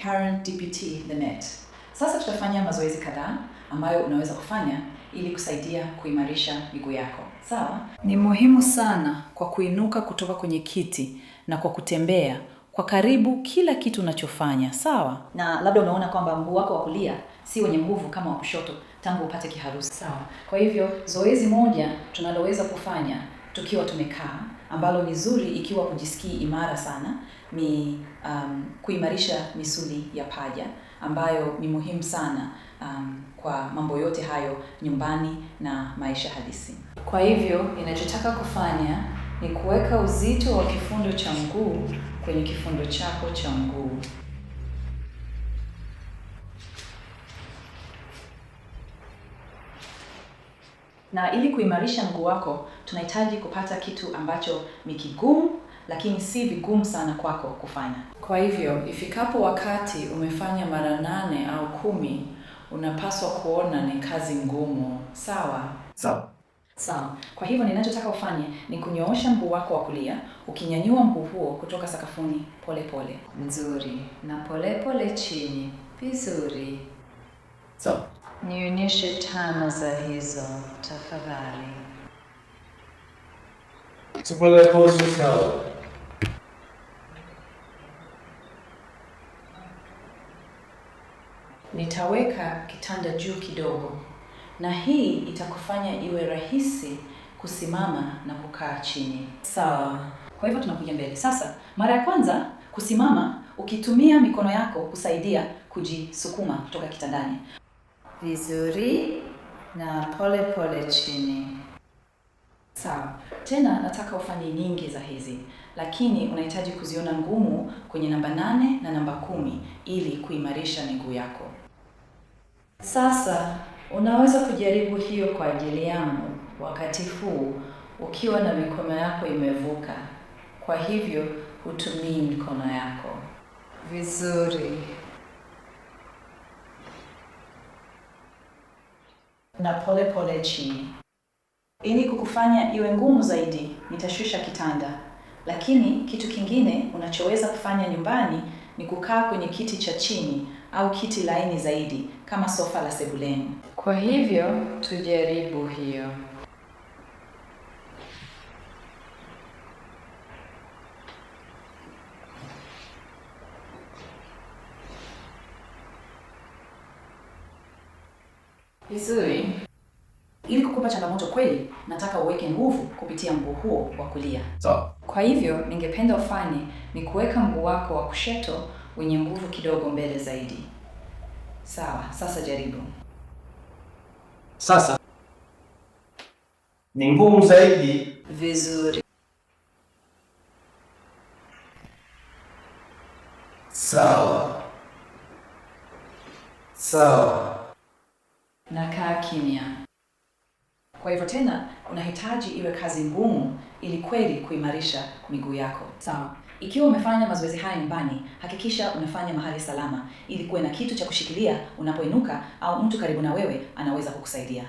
current DPT limit. Sasa tutafanya mazoezi kadhaa ambayo unaweza kufanya ili kusaidia kuimarisha miguu yako. Sawa? Ni muhimu sana kwa kuinuka kutoka kwenye kiti na kwa kutembea kwa karibu kila kitu unachofanya. Sawa? Na labda unaona kwamba mguu wako wa kulia si wenye nguvu kama wa kushoto tangu upate kiharusi. Sawa? Kwa hivyo zoezi moja tunaloweza kufanya tukiwa tumekaa, ambalo ni zuri ikiwa hujisikii imara sana, ni kuimarisha misuli ya paja, ambayo ni muhimu sana kwa mambo yote hayo nyumbani na maisha halisi. Kwa hivyo ninachotaka kufanya ni kuweka uzito wa kifundo cha mguu kwenye kifundo chako cha mguu. Na ili kuimarisha mguu wako, tunahitaji kupata kitu ambacho ni kigumu, lakini si vigumu sana kwako kufanya. Kwa hivyo, ifikapo wakati umefanya mara 8 au 10, unapaswa kuona ni kazi ngumu. Sawa? Sawa. Sawa. Kwa hivyo ninachotaka ufanye ni kunyoosha mguu wako wa kulia, ukinyanyua mguu huo kutoka sakafuni pole pole. Nzuri. Na pole pole chini. Vizuri. Sawa. Nionyeshe tano za hizo, tafadhali. Superlevels sawa. Nitaweka kitanda juu kidogo, na hii itakufanya iwe rahisi kusimama na kukaa chini. Sawa. Kwa hivyo tunakuja mbele. Sasa, mara ya kwanza kusimama ukitumia mikono yako kusaidia kujisukuma kutoka kitandani. Vizuri, na pole pole chini. Sawa. Tena nataka ufanye nyingi za hizi, lakini unahitaji kuziona ngumu kwenye namba 8 na namba 10 ili kuimarisha miguu yako. Sasa unaweza kujaribu hiyo kwa ajili yangu wakati huu ukiwa na mikono yako imevuka. Kwa hivyo hutumii mikono yako. Vizuri. Na pole pole chini. Ili kukufanya iwe ngumu zaidi, nitashusha kitanda. Lakini kitu kingine unachoweza kufanya nyumbani ni kukaa kwenye kiti cha chini au kiti laini zaidi kama sofa la sebuleni. Kwa hivyo tujaribu hiyo. Vizuri. Ili kukupa changamoto kweli, nataka uweke nguvu kupitia mguu huo wa kulia. Sawa. Kwa hivyo, ningependa ufanye ni kuweka mguu wako wa kushoto wenye nguvu kidogo mbele zaidi. Sawa, sasa jaribu. Sasa ni ngumu zaidi. Vizuri. Sawa. Sawa. Na kaa kimya. Kwa hivyo tena, unahitaji iwe kazi ngumu ili kweli kuimarisha miguu yako. Sawa. Ikiwa umefanya mazoezi haya nyumbani, hakikisha unafanya mahali salama ili kuwe na kitu cha kushikilia unapoinuka au mtu karibu na wewe anaweza kukusaidia.